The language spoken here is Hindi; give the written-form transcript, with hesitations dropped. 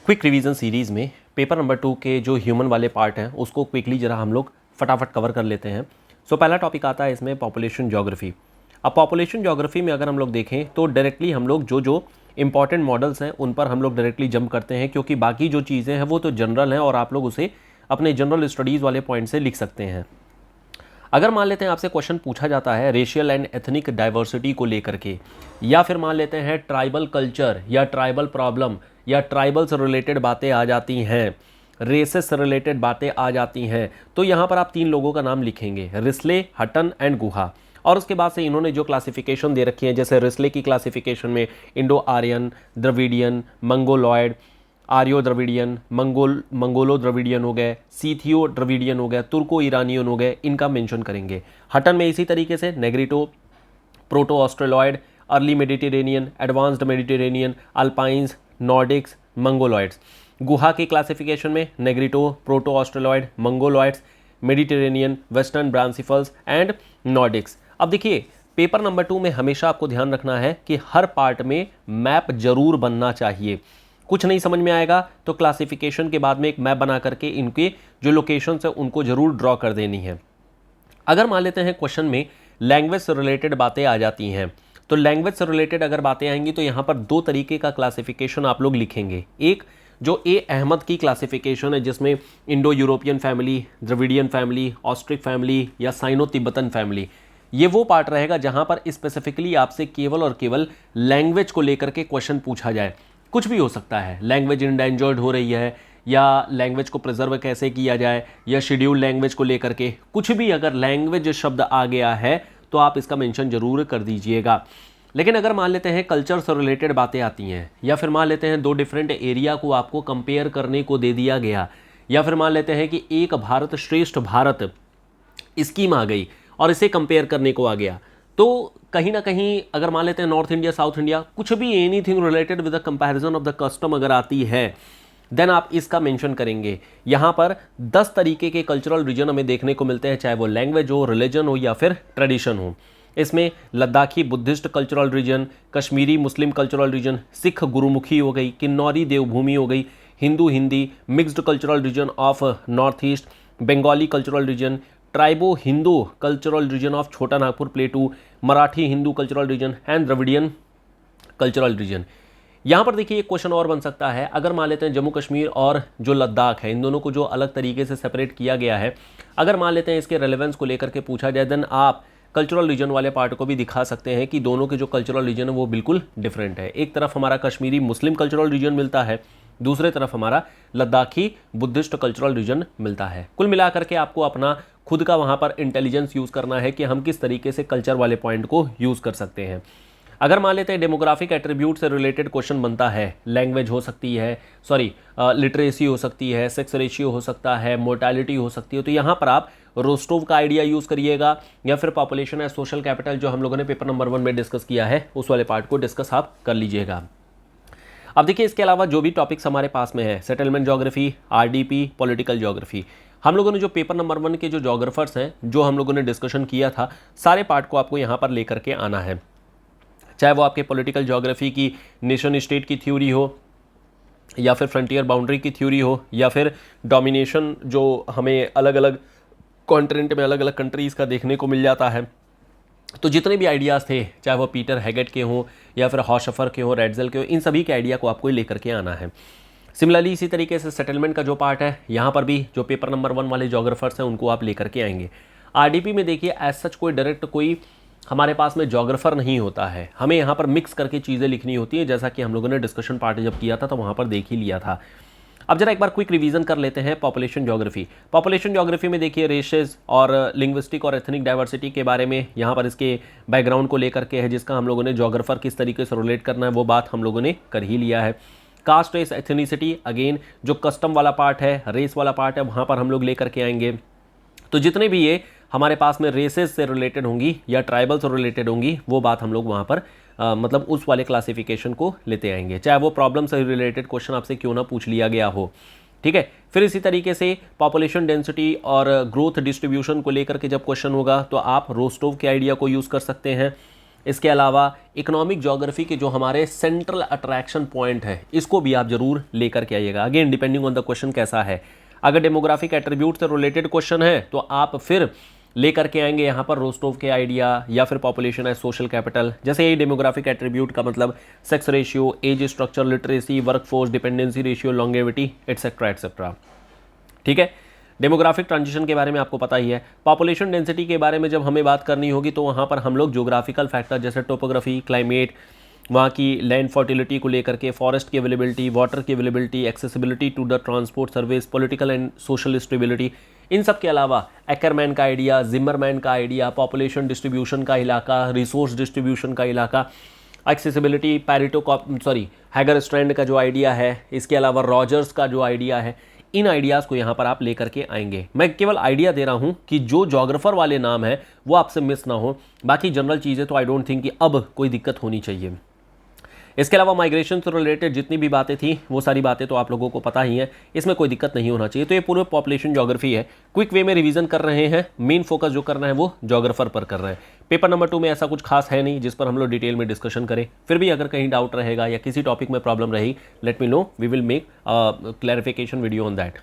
क्विक रिवीजन सीरीज़ में पेपर नंबर 2 के जो ह्यूमन वाले पार्ट हैं उसको क्विकली जरा हम लोग फटाफट कवर कर लेते हैं। पहला टॉपिक आता है इसमें पॉपुलेशन ज्योग्राफी। अब पॉपुलेशन ज्योग्राफी में अगर हम लोग देखें तो डायरेक्टली हम लोग जो जो इंपॉर्टेंट मॉडल्स हैं उन पर हम लोग डायरेक्टली जंप करते हैं, क्योंकि बाकी जो चीज़ें हैं वो तो जनरल हैं और आप लोग उसे अपने जनरल स्टडीज़ वाले पॉइंट से लिख सकते हैं। अगर मान लेते हैं आपसे क्वेश्चन पूछा जाता है रेशियल एंड एथनिक डाइवर्सिटी को लेकर के, या फिर मान लेते हैं ट्राइबल कल्चर या ट्राइबल प्रॉब्लम या ट्राइबल से रिलेटेड बातें आ जाती हैं, रेसेस से रिलेटेड बातें आ जाती हैं, तो यहाँ पर आप 3 लोगों का नाम लिखेंगे, रिस्ले, हटन एंड गुहा। और उसके बाद से इन्होंने जो क्लासिफिकेशन दे रखी है, जैसे रिस्ले की क्लासिफिकेशन में Indo Aryan, Dravidian, Mongoloid, Aryo Dravidian, Mongolo Dravidian हो गए, सीथियो द्रविडियन हो गए, तुर्को ईरानियन हो गए, इनका मेंशन करेंगे। हटन में इसी तरीके से Negrito, proto Australoid, early Mediterranean, advanced Mediterranean, Alpines, Nordics, Mongoloids. Guha की क्लासिफिकेशन में Negrito, proto Australoid, Mongoloids, Mediterranean, western brachycephals and Nordics. अब देखिए पेपर नंबर 2 में हमेशा आपको ध्यान रखना है कि हर पार्ट में मैप जरूर बनना चाहिए। कुछ नहीं समझ में आएगा तो क्लासिफिकेशन के बाद में एक मैप बना करके इनके जो लोकेशंस है उनको जरूर ड्रॉ कर देनी है। अगर मान लेते हैं क्वेश्चन में लैंग्वेज से रिलेटेड बातें आ जाती हैं, तो लैंग्वेज से रिलेटेड अगर बातें आएंगी तो यहाँ पर 2 तरीके का क्लासिफिकेशन आप लोग लिखेंगे। एक जो ए अहमद की क्लासिफिकेशन है जिसमें Indo European family, Dravidian family, Austric family या साइनो तिब्बतन फैमिली, ये वो पार्ट रहेगा जहां पर स्पेसिफिकली आपसे केवल और केवल लैंग्वेज को लेकर के क्वेश्चन पूछा जाए। कुछ भी हो सकता है, लैंग्वेज इंडेंजर्ड हो रही है या लैंग्वेज को प्रिजर्व कैसे किया जाए या शेड्यूल लैंग्वेज को लेकर के कुछ भी अगर लैंग्वेज शब्द आ गया है तो आप इसका मेंशन जरूर कर दीजिएगा। लेकिन अगर मान लेते हैं कल्चर से रिलेटेड बातें आती हैं, या फिर मान लेते हैं 2 डिफरेंट एरिया को आपको कंपेयर करने को दे दिया गया, या फिर मान लेते हैं कि एक भारत श्रेष्ठ भारत स्कीम आ गई और इसे कंपेयर करने को आ गया, तो कहीं ना कहीं अगर मान लेते हैं नॉर्थ इंडिया, साउथ इंडिया, कुछ भी anything related with the comparison of the custom अगर आती है देन आप इसका मेंशन करेंगे। यहाँ पर 10 तरीके के कल्चरल रीजन हमें देखने को मिलते हैं, चाहे वो लैंग्वेज हो, रिलीजन हो या फिर ट्रेडिशन हो। इसमें Ladakhi Buddhist cultural region, Kashmiri Muslim cultural region, Sikh Gurmukhi हो गई, किन्नौरी देवभूमि हो गई, Hindu Hindi, mixed cultural region of north east, Bengali cultural region, tribo Hindu cultural region of Chota Nagpur plateau, Marathi Hindu cultural region and Dravidian cultural region. यहाँ पर देखिए एक क्वेश्चन और बन सकता है, अगर मान लेते हैं जम्मू कश्मीर और जो लद्दाख है इन दोनों को जो अलग तरीके से सेपरेट किया गया है, अगर मान लेते हैं इसके रेलेवेंस को लेकर के पूछा जाए देन आप कल्चरल रीजन वाले पार्ट को भी दिखा सकते हैं कि दोनों के जो कल्चरल रीजन है वो बिल्कुल डिफरेंट है। एक तरफ हमारा कश्मीरी मुस्लिम कल्चरल रीजन मिलता है, दूसरे तरफ हमारा लद्दाखी बुद्धिस्ट कल्चरल रीजन मिलता है। कुल मिलाकर के आपको अपना खुद का वहाँ पर इंटेलिजेंस यूज़ करना है कि हम किस तरीके से कल्चर वाले पॉइंट को यूज़ कर सकते हैं। अगर मान लेते हैं डेमोग्राफिक एट्रीब्यूट से रिलेटेड क्वेश्चन बनता है, लैंग्वेज हो सकती है, लिटरेसी हो सकती है, सेक्स रेशियो हो सकता है, मोर्टेलिटी हो सकती है, तो यहाँ पर आप रोस्टोव का आइडिया यूज़ करिएगा या फिर पॉपुलेशन एज सोशल कैपिटल जो हम लोगों ने पेपर नंबर 1 में डिस्कस किया है उस वाले पार्ट को डिस्कस आप कर लीजिएगा। अब देखिए इसके अलावा जो भी टॉपिक्स हमारे पास में है, settlement geography, RDP, political geography, हम लोगों ने जो पेपर नंबर 1 के जो ज्योग्राफर्स हैं जो हम लोगों ने डिस्कशन किया था, सारे पार्ट को आपको यहाँ पर लेकर के आना है। चाहे वो आपके पॉलिटिकल ज्योग्राफी की नेशन स्टेट की थ्योरी हो या फिर फ्रंटियर बाउंड्री की थ्योरी हो या फिर डोमिनेशन जो हमें अलग अलग कॉन्टिनेंट में अलग अलग कंट्रीज़ का देखने को मिल जाता है, तो जितने भी आइडियाज़ थे चाहे वो पीटर हैगेट के हों या फिर हॉशफर के हों, रेड्जल के हों, इन सभी के आइडिया को आपको लेकर के आना है। सिमिलरली इसी तरीके से सेटलमेंट का जो पार्ट है यहाँ पर भी जो पेपर नंबर 1 वाले ज्योग्राफर्स हैं उनको आप लेकर के आएंगे। आरडीपी में देखिए एज सच कोई डायरेक्ट कोई हमारे पास में ज्योग्राफर नहीं होता है, हमें यहाँ पर मिक्स करके चीज़ें लिखनी होती हैं, जैसा कि हम लोगों ने डिस्कशन पार्ट जब किया था तो वहाँ पर देख ही लिया था। अब जरा एक बार क्विक रिवीजन कर लेते हैं पॉपुलेशन ज्योग्राफी। पॉपुलेशन ज्योग्राफी में देखिए रेशेस और लिंग्विस्टिक और एथनिक डाइवर्सिटी के बारे में यहाँ पर इसके बैकग्राउंड को लेकर के है, जिसका हम लोगों ने ज्योग्राफर किस तरीके से रिलेट करना है वो बात हम लोगों ने कर ही लिया है। कास्ट, रेस, एथनिसिटी, अगेन जो कस्टम वाला पार्ट है, रेस वाला पार्ट है, वहाँ पर हम लोग लेकर के आएंगे। तो जितने भी ये हमारे पास में रेसेस से रिलेटेड होंगी या ट्राइबल से रिलेटेड होंगी वो बात हम लोग वहाँ पर मतलब उस वाले क्लासिफिकेशन को लेते आएंगे, चाहे वो प्रॉब्लम से रिलेटेड क्वेश्चन आपसे क्यों ना पूछ लिया गया हो। ठीक है, फिर इसी तरीके से पॉपुलेशन डेंसिटी और ग्रोथ डिस्ट्रीब्यूशन को लेकर के जब क्वेश्चन होगा तो आप रोस्टोव के आइडिया को यूज़ कर सकते हैं। इसके अलावा इकोनॉमिक ज्योग्राफी के जो हमारे सेंट्रल अट्रैक्शन पॉइंट है इसको भी आप जरूर लेकर के आइएगा। Again depending on the question कैसा है, अगर डेमोग्राफिक एट्रीब्यूट से रिलेटेड क्वेश्चन है तो आप फिर लेकर के आएंगे यहाँ पर रोस्टोव के आइडिया या फिर पॉपुलेशन एज सोशल कैपिटल। जैसे ये डेमोग्राफिक एट्रीब्यूट का मतलब sex ratio, age structure, literacy, workforce, dependency ratio, longevity etcetera etcetera. ठीक है, डेमोग्राफिक ट्रांजिशन के बारे में आपको पता ही है। पॉपुलेशन डेंसिटी के बारे में जब हमें बात करनी होगी तो वहाँ पर हम लोग ज्योग्राफिकल फैक्टर जैसे टोपोग्राफी, क्लाइमेट, वहाँ की लैंड फर्टिलिटी को लेकर के, फॉरेस्ट की अवेलेबिलिटी, वाटर की availability, accessibility to the transport service, political and social stability, इन सब के अलावा एक्करमैन का आइडिया, जिमरमैन का आइडिया, पॉपुलेशन डिस्ट्रीब्यूशन का इलाका, रिसोर्स डिस्ट्रीब्यूशन का इलाका, एक्सेसिबिलिटी, हैगर स्ट्रैंड का जो आइडिया है, इसके अलावा रॉजर्स का जो आइडिया है, इन आइडियाज़ को यहाँ पर आप लेकर के आएंगे। मैं केवल आइडिया दे रहा हूँ कि जो जोग्राफर वाले नाम है वो आपसे मिस ना हो, बाकी जनरल चीज़ें तो आई डोंट थिंक कि अब कोई दिक्कत होनी चाहिए। इसके अलावा माइग्रेशन से रिलेटेड जितनी भी बातें थी वो सारी बातें तो आप लोगों को पता ही हैं, इसमें कोई दिक्कत नहीं होना चाहिए। तो ये पूरे पॉपुलेशन ज्योग्राफी है, क्विक वे में रिवीजन कर रहे हैं, मेन फोकस जो करना है वो ज्योग्राफर पर कर रहे हैं। पेपर नंबर 2 में ऐसा कुछ खास है नहीं जिस पर हम लोग डिटेल में डिस्कशन करें। फिर भी अगर कहीं डाउट रहेगा या किसी टॉपिक में प्रॉब्लम रही, let me know, we will make clarification video on that.